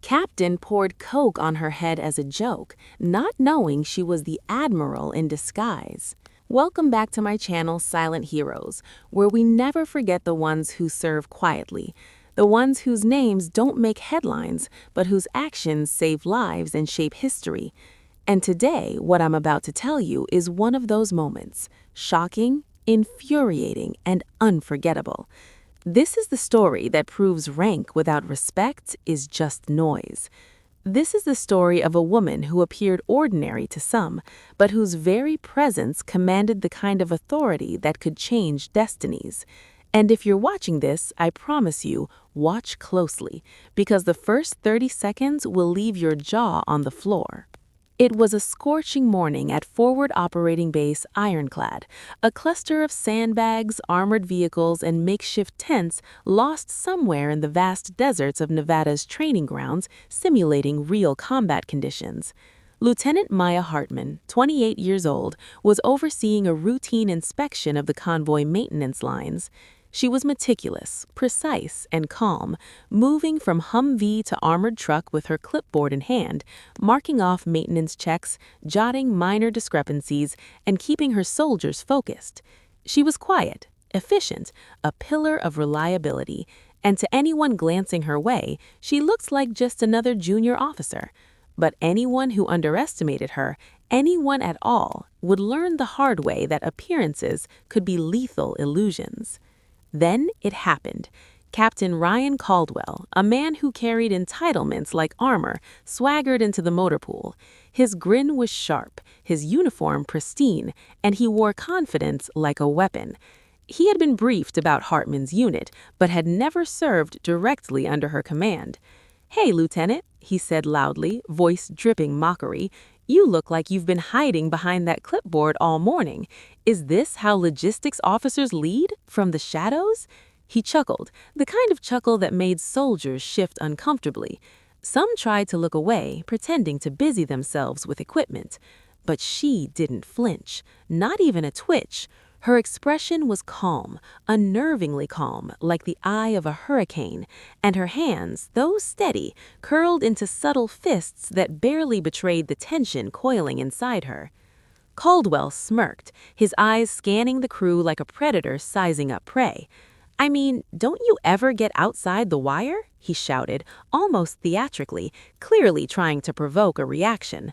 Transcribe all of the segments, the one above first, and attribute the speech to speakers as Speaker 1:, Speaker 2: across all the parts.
Speaker 1: Captain poured Coke on her head as a joke, not knowing she was the Admiral in disguise. Welcome back to my channel, Silent Heroes, where we never forget the ones who serve quietly, the ones whose names don't make headlines, but whose actions save lives and shape history. And today, what I'm about to tell you is one of those moments, shocking, infuriating, and unforgettable. This is the story that proves rank without respect is just noise. This is the story of a woman who appeared ordinary to some, but whose very presence commanded the kind of authority that could change destinies. And if you're watching this, I promise you, watch closely, because the first 30 seconds will leave your jaw on the floor. It was a scorching morning at Forward Operating Base Ironclad, a cluster of sandbags, armored vehicles, and makeshift tents lost somewhere in the vast deserts of Nevada's training grounds, simulating real combat conditions. Lieutenant Maya Hartman, 28 years old, was overseeing a routine inspection of the convoy maintenance lines. She was meticulous, precise, and calm, moving from Humvee to armored truck with her clipboard in hand, marking off maintenance checks, jotting minor discrepancies, and keeping her soldiers focused. She was quiet, efficient, a pillar of reliability, and to anyone glancing her way, she looked like just another junior officer. But anyone who underestimated her, anyone at all, would learn the hard way that appearances could be lethal illusions. Then it happened. Captain Ryan Caldwell, a man who carried entitlements like armor, swaggered into the motor pool. His grin was sharp, his uniform pristine, and he wore confidence like a weapon. He had been briefed about Hartman's unit, but had never served directly under her command. "Hey, Lieutenant," he said loudly, voice dripping mockery. "You look like you've been hiding behind that clipboard all morning. Is this how logistics officers lead? From the shadows?" He chuckled, the kind of chuckle that made soldiers shift uncomfortably. Some tried to look away, pretending to busy themselves with equipment. But she didn't flinch, not even a twitch. Her expression was calm, unnervingly calm, like the eye of a hurricane, and her hands, though steady, curled into subtle fists that barely betrayed the tension coiling inside her. Caldwell smirked, his eyes scanning the crew like a predator sizing up prey. "I mean, don't you ever get outside the wire?" he shouted, almost theatrically, clearly trying to provoke a reaction.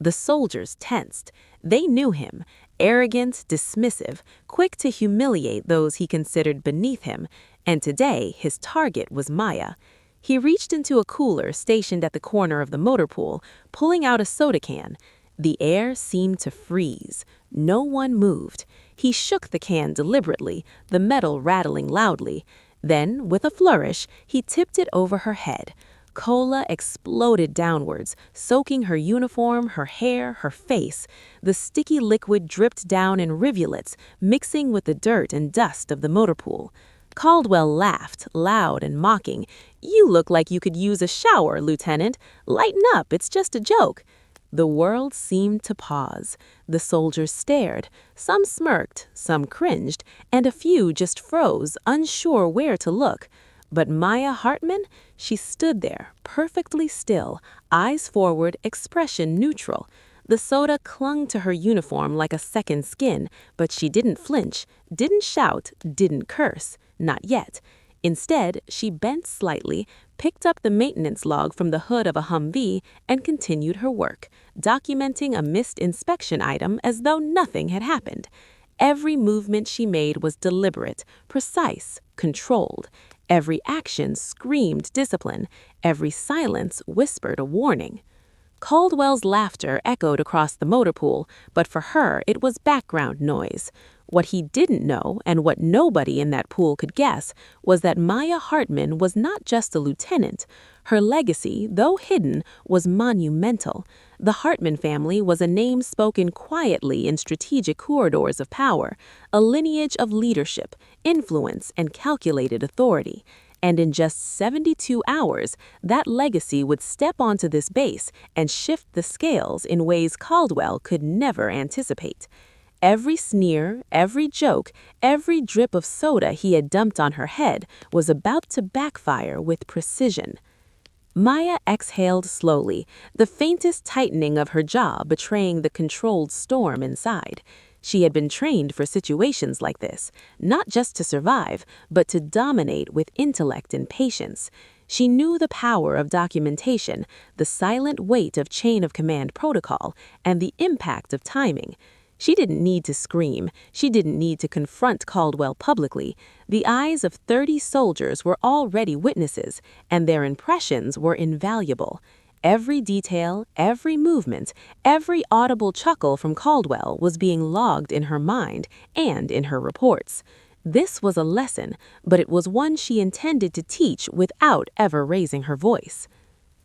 Speaker 1: The soldiers tensed. They knew him. Arrogant, dismissive, quick to humiliate those he considered beneath him, and today his target was Maya. He reached into a cooler stationed at the corner of the motor pool, pulling out a soda can. The air seemed to freeze. No one moved. He shook the can deliberately, the metal rattling loudly. Then, with a flourish, he tipped it over her head. Cola exploded downwards, soaking her uniform, her hair, her face. The sticky liquid dripped down in rivulets, mixing with the dirt and dust of the motor pool. Caldwell laughed, loud and mocking. "You look like you could use a shower, Lieutenant. Lighten up, it's just a joke." The world seemed to pause. The soldiers stared. Some smirked, some cringed, and a few just froze, unsure where to look. But Maya Hartman, she stood there, perfectly still, eyes forward, expression neutral. The soda clung to her uniform like a second skin, but she didn't flinch, didn't shout, didn't curse. Not yet. Instead, she bent slightly, picked up the maintenance log from the hood of a Humvee, and continued her work, documenting a missed inspection item as though nothing had happened. Every movement she made was deliberate, precise, controlled. Every action screamed discipline. Every silence whispered a warning. Caldwell's laughter echoed across the motor pool, but for her it was background noise. What he didn't know, and what nobody in that pool could guess, was that Maya Hartman was not just a lieutenant. Her legacy, though hidden, was monumental. The Hartman family was a name spoken quietly in strategic corridors of power, a lineage of leadership, influence, and calculated authority. And in just 72 hours, that legacy would step onto this base and shift the scales in ways Caldwell could never anticipate. Every sneer, every joke, every drip of soda he had dumped on her head was about to backfire with precision. Maya exhaled slowly, the faintest tightening of her jaw betraying the controlled storm inside. She had been trained for situations like this, not just to survive, but to dominate with intellect and patience. She knew the power of documentation, the silent weight of chain of command protocol, and the impact of timing. She didn't need to scream. She didn't need to confront Caldwell publicly. The eyes of 30 soldiers were already witnesses, and their impressions were invaluable. Every detail, every movement, every audible chuckle from Caldwell was being logged in her mind and in her reports. This was a lesson, but it was one she intended to teach without ever raising her voice.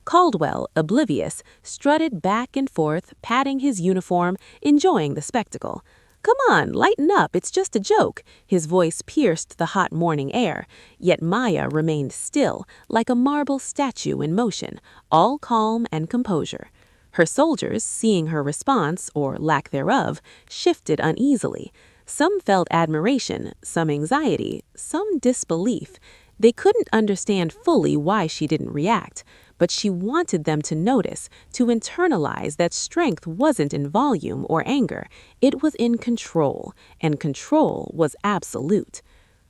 Speaker 1: Caldwell, oblivious, strutted back and forth, patting his uniform, enjoying the spectacle. "Come on, lighten up, it's just a joke." His voice pierced the hot morning air, yet Maya remained still, like a marble statue in motion, all calm and composure. Her soldiers, seeing her response, or lack thereof, shifted uneasily. Some felt admiration, some anxiety, some disbelief. They couldn't understand fully why she didn't react, but she wanted them to notice, to internalize that strength wasn't in volume or anger, it was in control, and control was absolute.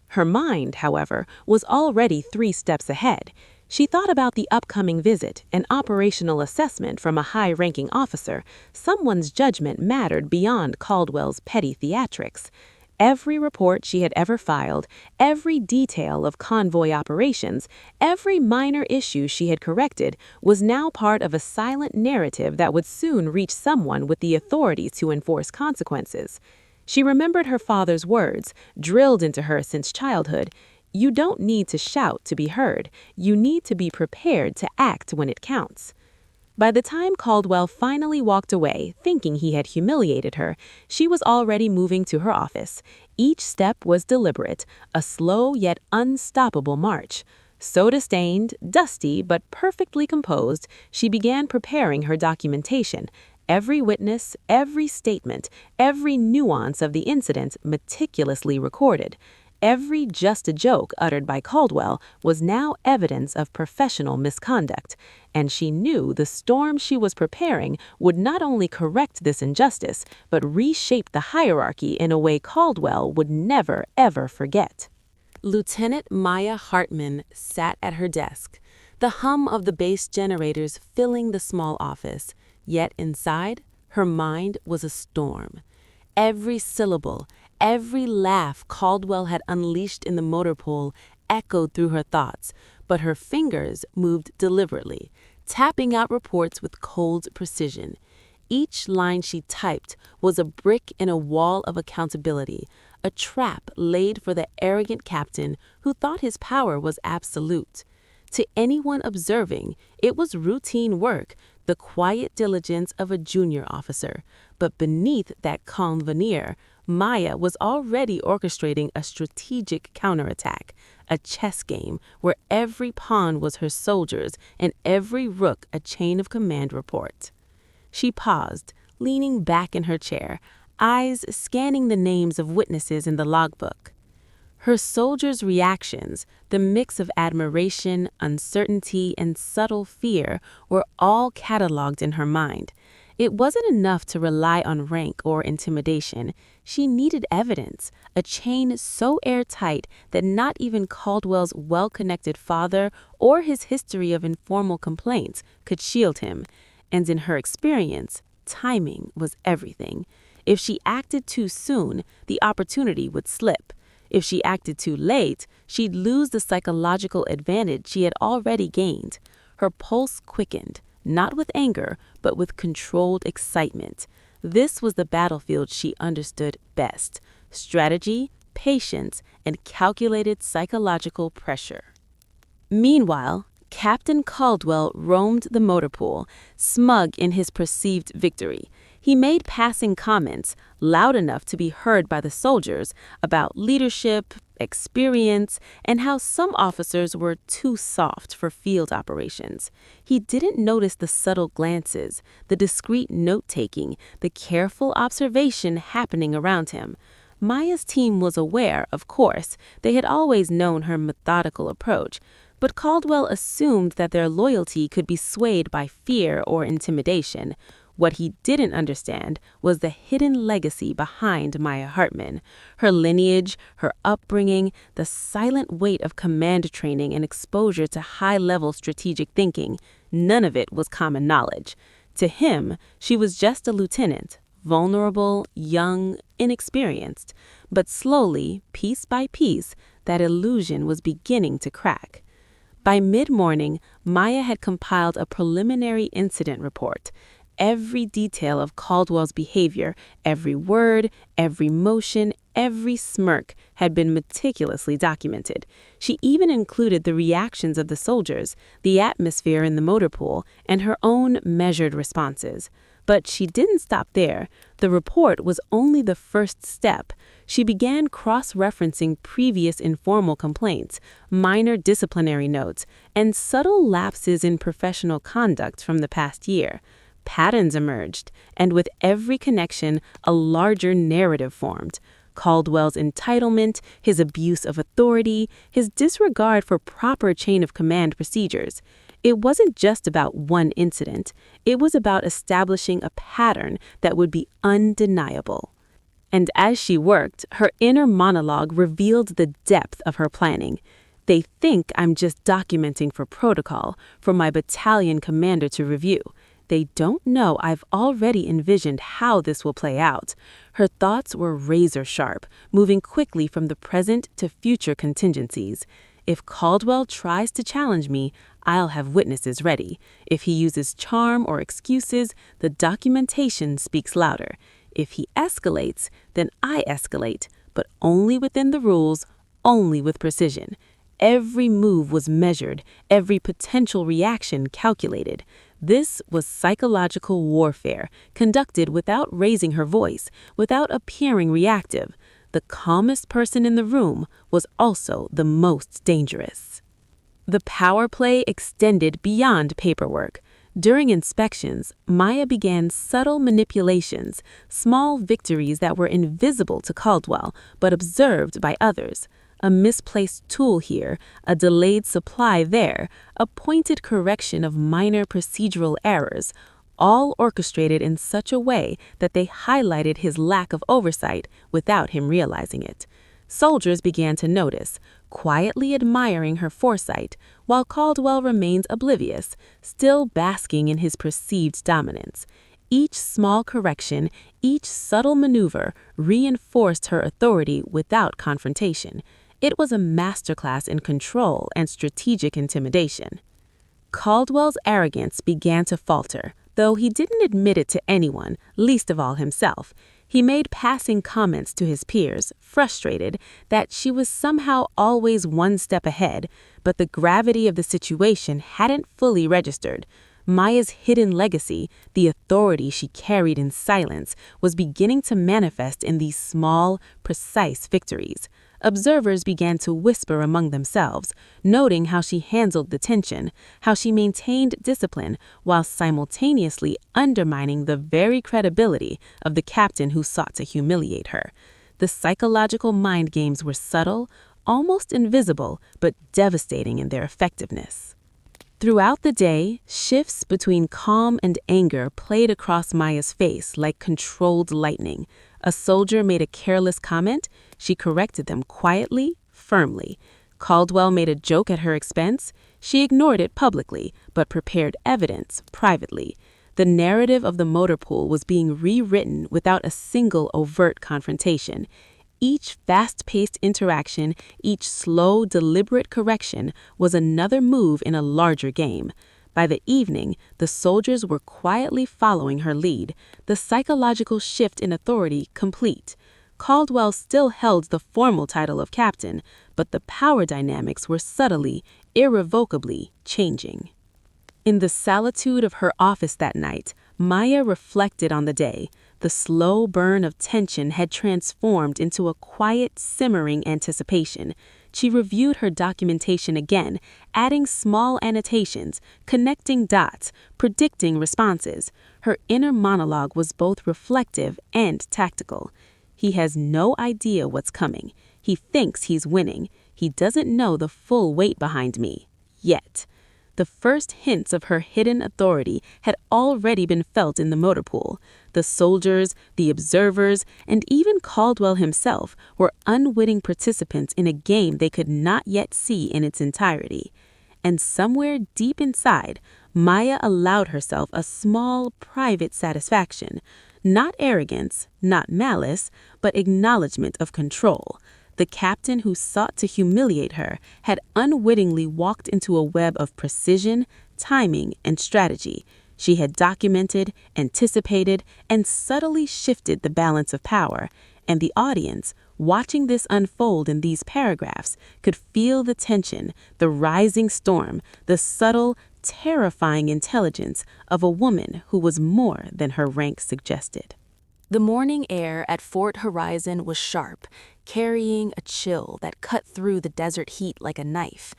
Speaker 1: Her mind, however, was already 3 steps ahead. She thought about the upcoming visit, an operational assessment from a high-ranking officer. Someone's judgment mattered beyond Caldwell's petty theatrics. Every report she had ever filed, every detail of convoy operations, every minor issue she had corrected was now part of a silent narrative that would soon reach someone with the authority to enforce consequences. She remembered her father's words, drilled into her since childhood. "You don't need to shout to be heard. You need to be prepared to act when it counts." By the time Caldwell finally walked away, thinking he had humiliated her, she was already moving to her office. Each step was deliberate, a slow yet unstoppable march. Soda-stained, dusty, but perfectly composed, she began preparing her documentation. Every witness, every statement, every nuance of the incident meticulously recorded. Every just a joke uttered by Caldwell was now evidence of professional misconduct, and she knew the storm she was preparing would not only correct this injustice, but reshape the hierarchy in a way Caldwell would never, ever forget. Lieutenant Maya Hartman sat at her desk, the hum of the base generators filling the small office, yet inside, her mind was a storm. Every syllable, every laugh Caldwell had unleashed in the motor pool echoed through her thoughts, but her fingers moved deliberately, tapping out reports with cold precision. Each line she typed was a brick in a wall of accountability, a trap laid for the arrogant captain who thought his power was absolute. To anyone observing, it was routine work, the quiet diligence of a junior officer. But beneath that calm veneer, Maya was already orchestrating a strategic counterattack, a chess game where every pawn was her soldiers and every rook a chain of command report. She paused, leaning back in her chair, eyes scanning the names of witnesses in the logbook. Her soldiers' reactions, the mix of admiration, uncertainty, and subtle fear, were all cataloged in her mind. It wasn't enough to rely on rank or intimidation. She needed evidence, a chain so airtight that not even Caldwell's well-connected father or his history of informal complaints could shield him. And in her experience, timing was everything. If she acted too soon, the opportunity would slip. If she acted too late, she'd lose the psychological advantage she had already gained. Her pulse quickened, not with anger, but with controlled excitement. This was the battlefield she understood best: strategy, patience, and calculated psychological pressure. Meanwhile, Captain Caldwell roamed the motor pool, smug in his perceived victory. He made passing comments, loud enough to be heard by the soldiers, about leadership, experience, and how some officers were too soft for field operations. He didn't notice the subtle glances, the discreet note-taking, the careful observation happening around him. Maya's team was aware, of course. They had always known her methodical approach. but Caldwell assumed that their loyalty could be swayed by fear or intimidation. What he didn't understand was the hidden legacy behind Maya Hartman, her lineage, her upbringing, the silent weight of command training and exposure to high-level strategic thinking. None of it was common knowledge. To him, she was just a lieutenant, vulnerable, young, inexperienced. But slowly, piece by piece, that illusion was beginning to crack. By mid-morning, Maya had compiled a preliminary incident report. Every detail of Caldwell's behavior, every word, every motion, every smirk had been meticulously documented. She even included the reactions of the soldiers, the atmosphere in the motor pool, and her own measured responses. But she didn't stop there. The report was only the first step. She began cross-referencing previous informal complaints, minor disciplinary notes, and subtle lapses in professional conduct from the past year. Patterns emerged, and with every connection, a larger narrative formed. Caldwell's entitlement, his abuse of authority, his disregard for proper chain of command procedures. It wasn't just about one incident. It was about establishing a pattern that would be undeniable. And as she worked, her inner monologue revealed the depth of her planning. They think I'm just documenting for protocol, for my battalion commander to review. They don't know I've already envisioned how this will play out. Her thoughts were razor sharp, moving quickly from the present to future contingencies. If Caldwell tries to challenge me, I'll have witnesses ready. If he uses charm or excuses, the documentation speaks louder. If he escalates, then I escalate, but only within the rules, only with precision. Every move was measured, every potential reaction calculated. This was psychological warfare, conducted without raising her voice, without appearing reactive. The calmest person in the room was also the most dangerous. The power play extended beyond paperwork. During inspections, Maya began subtle manipulations, small victories that were invisible to Caldwell, but observed by others. A misplaced tool here, a delayed supply there, a pointed correction of minor procedural errors, all orchestrated in such a way that they highlighted his lack of oversight without him realizing it. Soldiers began to notice, quietly admiring her foresight, while Caldwell remained oblivious, still basking in his perceived dominance. Each small correction, each subtle maneuver reinforced her authority without confrontation. It was a masterclass in control and strategic intimidation. Caldwell's arrogance began to falter, though he didn't admit it to anyone, least of all himself. He made passing comments to his peers, frustrated that she was somehow always one step ahead, but the gravity of the situation hadn't fully registered. Maya's hidden legacy, the authority she carried in silence, was beginning to manifest in these small, precise victories. Observers began to whisper among themselves, noting how she handled the tension, how she maintained discipline while simultaneously undermining the very credibility of the captain who sought to humiliate her. The psychological mind games were subtle, almost invisible, but devastating in their effectiveness. Throughout the day, shifts between calm and anger played across Maya's face like controlled lightning. A soldier made a careless comment. She corrected them quietly, firmly. Caldwell made a joke at her expense. She ignored it publicly, but prepared evidence privately. The narrative of the motor pool was being rewritten without a single overt confrontation. Each fast-paced interaction, each slow, deliberate correction was another move in a larger game. By the evening, the soldiers were quietly following her lead, the psychological shift in authority complete. Caldwell still held the formal title of captain, but the power dynamics were subtly, irrevocably changing. In the solitude of her office that night, Maya reflected on the day. The slow burn of tension had transformed into a quiet, simmering anticipation. She reviewed her documentation again, adding small annotations, connecting dots, predicting responses. Her inner monologue was both reflective and tactical. He has no idea what's coming. He thinks he's winning. He doesn't know the full weight behind me. yet. The first hints of her hidden authority had already been felt in the motor pool. The soldiers, the observers, and even Caldwell himself were unwitting participants in a game they could not yet see in its entirety. And somewhere deep inside, Maya allowed herself a small, private satisfaction. Not arrogance, not malice, but acknowledgement of control. The captain who sought to humiliate her had unwittingly walked into a web of precision, timing, and strategy. She had documented, anticipated, and subtly shifted the balance of power, and the audience, watching this unfold in these paragraphs, could feel the tension, the rising storm, the subtle, terrifying intelligence of a woman who was more than her rank suggested. The morning air at Fort Horizon was sharp, carrying a chill that cut through the desert heat like a knife.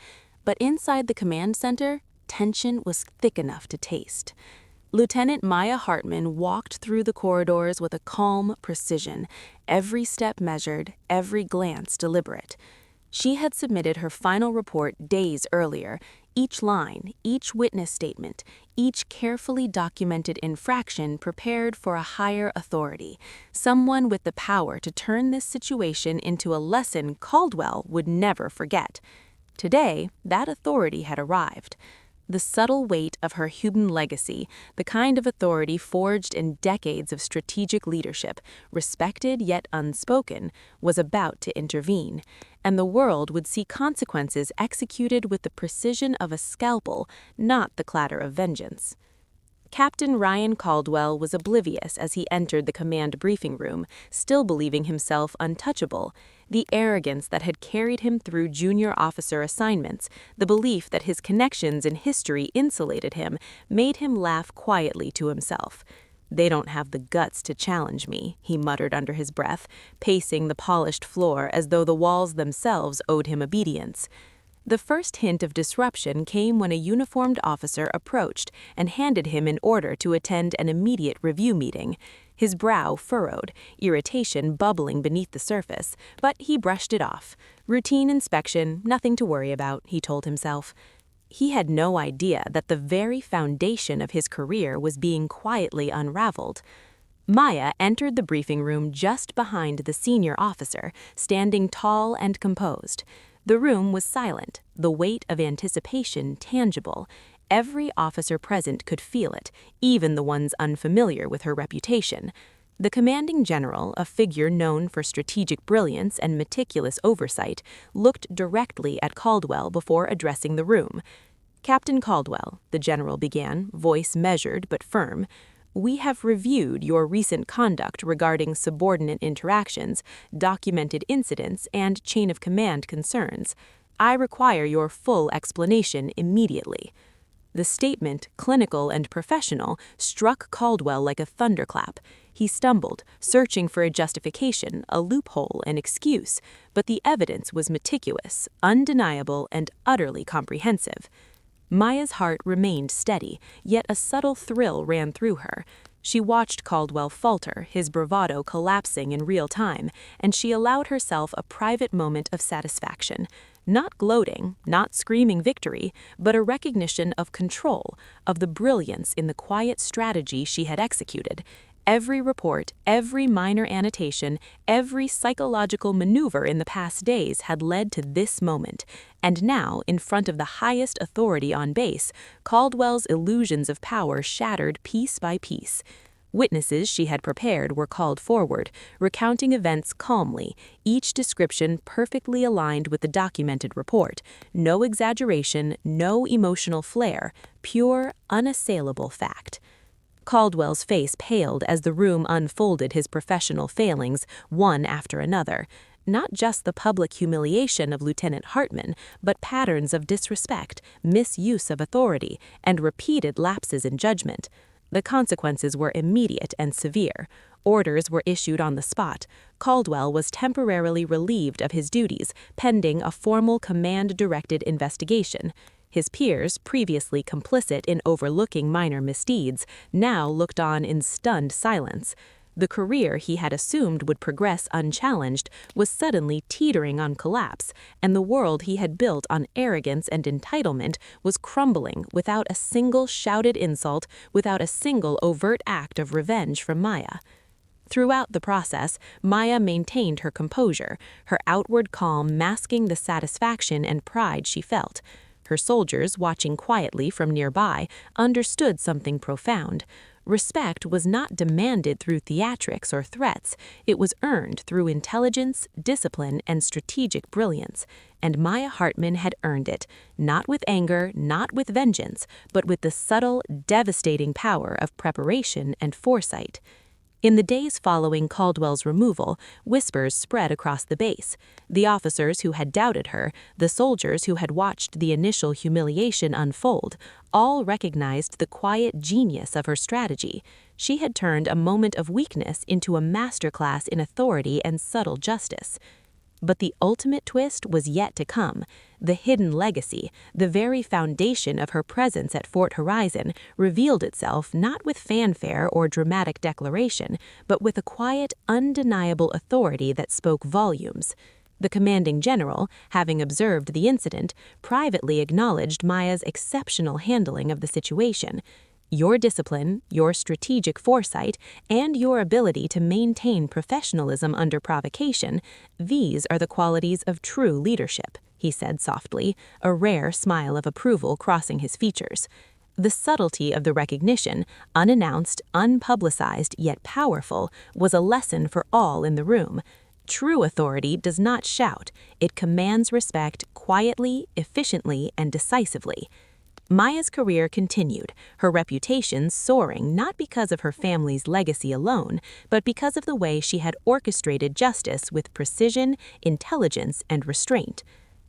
Speaker 1: But inside the command center, tension was thick enough to taste. Lieutenant Maya Hartman walked through the corridors with a calm precision, every step measured, every glance deliberate. She had submitted her final report days earlier. Each line, each witness statement, each carefully documented infraction prepared for a higher authority, someone with the power to turn this situation into a lesson Caldwell would never forget. Today, that authority had arrived. The subtle weight of her human legacy, the kind of authority forged in decades of strategic leadership, respected yet unspoken, was about to intervene, and the world would see consequences executed with the precision of a scalpel, not the clatter of vengeance. Captain Ryan Caldwell was oblivious as he entered the command briefing room, still believing himself untouchable. The arrogance that had carried him through junior officer assignments, the belief that his connections in history insulated him, made him laugh quietly to himself. "They don't have the guts to challenge me," he muttered under his breath, pacing the polished floor as though the walls themselves owed him obedience. The first hint of disruption came when a uniformed officer approached and handed him an order to attend an immediate review meeting. His brow furrowed, irritation bubbling beneath the surface, but he brushed it off. Routine inspection, nothing to worry about, he told himself. He had no idea that the very foundation of his career was being quietly unraveled. Maya entered the briefing room just behind the senior officer, standing tall and composed. The room was silent, the weight of anticipation tangible. Every officer present could feel it, even the ones unfamiliar with her reputation. The commanding general, a figure known for strategic brilliance and meticulous oversight, looked directly at Caldwell before addressing the room. "Captain Caldwell," the general began, voice measured but firm, "we have reviewed your recent conduct regarding subordinate interactions, documented incidents, and chain of command concerns. I require your full explanation immediately." The statement, clinical and professional, struck Caldwell like a thunderclap. He stumbled, searching for a justification, a loophole, an excuse, but the evidence was meticulous, undeniable, and utterly comprehensive. Maya's heart remained steady, yet a subtle thrill ran through her. She watched Caldwell falter, his bravado collapsing in real time, and she allowed herself a private moment of satisfaction. Not gloating, not screaming victory, but a recognition of control, of the brilliance in the quiet strategy she had executed. Every report, every minor annotation, every psychological maneuver in the past days had led to this moment, and now, in front of the highest authority on base, Caldwell's illusions of power shattered piece by piece. Witnesses she had prepared were called forward, recounting events calmly, each description perfectly aligned with the documented report. No exaggeration, no emotional flair, pure, unassailable fact. Caldwell's face paled as the room unfolded his professional failings, one after another. Not just the public humiliation of Lieutenant Hartman, but patterns of disrespect, misuse of authority, and repeated lapses in judgment. The consequences were immediate and severe. Orders were issued on the spot. Caldwell was temporarily relieved of his duties, pending a formal command-directed investigation. His peers, previously complicit in overlooking minor misdeeds, now looked on in stunned silence. The career he had assumed would progress unchallenged was suddenly teetering on collapse, and the world he had built on arrogance and entitlement was crumbling without a single shouted insult, without a single overt act of revenge from Maya. Throughout the process, Maya maintained her composure, her outward calm masking the satisfaction and pride she felt. Her soldiers, watching quietly from nearby, understood something profound. Respect was not demanded through theatrics or threats, it was earned through intelligence, discipline, and strategic brilliance. And Maya Hartman had earned it, not with anger, not with vengeance, but with the subtle, devastating power of preparation and foresight. In the days following Caldwell's removal, whispers spread across the base. The officers who had doubted her, the soldiers who had watched the initial humiliation unfold, all recognized the quiet genius of her strategy. She had turned a moment of weakness into a masterclass in authority and subtle justice. But the ultimate twist was yet to come. The hidden legacy, the very foundation of her presence at Fort Horizon, revealed itself not with fanfare or dramatic declaration, but with a quiet, undeniable authority that spoke volumes. The commanding general, having observed the incident, privately acknowledged Maya's exceptional handling of the situation. Your discipline, your strategic foresight, and your ability to maintain professionalism under provocation, these are the qualities of true leadership, he said softly, a rare smile of approval crossing his features. The subtlety of the recognition, unannounced, unpublicized, yet powerful, was a lesson for all in the room. True authority does not shout, it commands respect quietly, efficiently, and decisively. Maya's career continued, her reputation soaring not because of her family's legacy alone, but because of the way she had orchestrated justice with precision, intelligence, and restraint.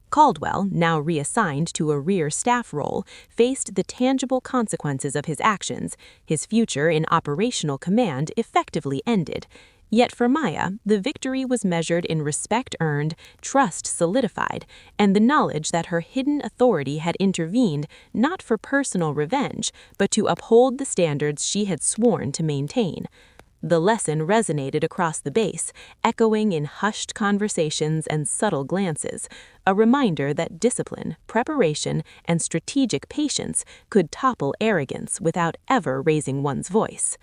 Speaker 1: Caldwell, now reassigned to a rear staff role, faced the tangible consequences of his actions. His future in operational command effectively ended. Yet for Maya, the victory was measured in respect earned, trust solidified, and the knowledge that her hidden authority had intervened not for personal revenge, but to uphold the standards she had sworn to maintain. The lesson resonated across the base, echoing in hushed conversations and subtle glances, a reminder that discipline, preparation, and strategic patience could topple arrogance without ever raising one's voice.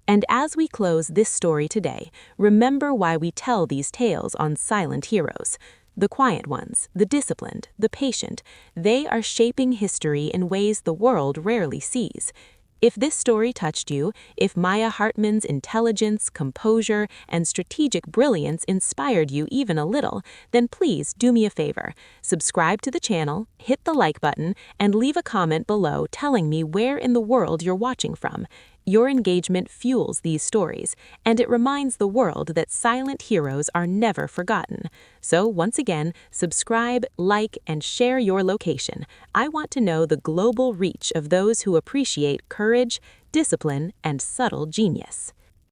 Speaker 1: And as we close this story today, remember why we tell these tales on Silent Heroes. The quiet ones, the disciplined, the patient, they are shaping history in ways the world rarely sees. If this story touched you, if Maya Hartman's intelligence, composure, and strategic brilliance inspired you even a little, then please do me a favor. Subscribe to the channel, hit the like button, and leave a comment below telling me where in the world you're watching from. Your engagement fuels these stories, and it reminds the world that silent heroes are never forgotten. So once again, subscribe, like, and share your location. I want to know the global reach of those who appreciate courage, discipline, and subtle genius.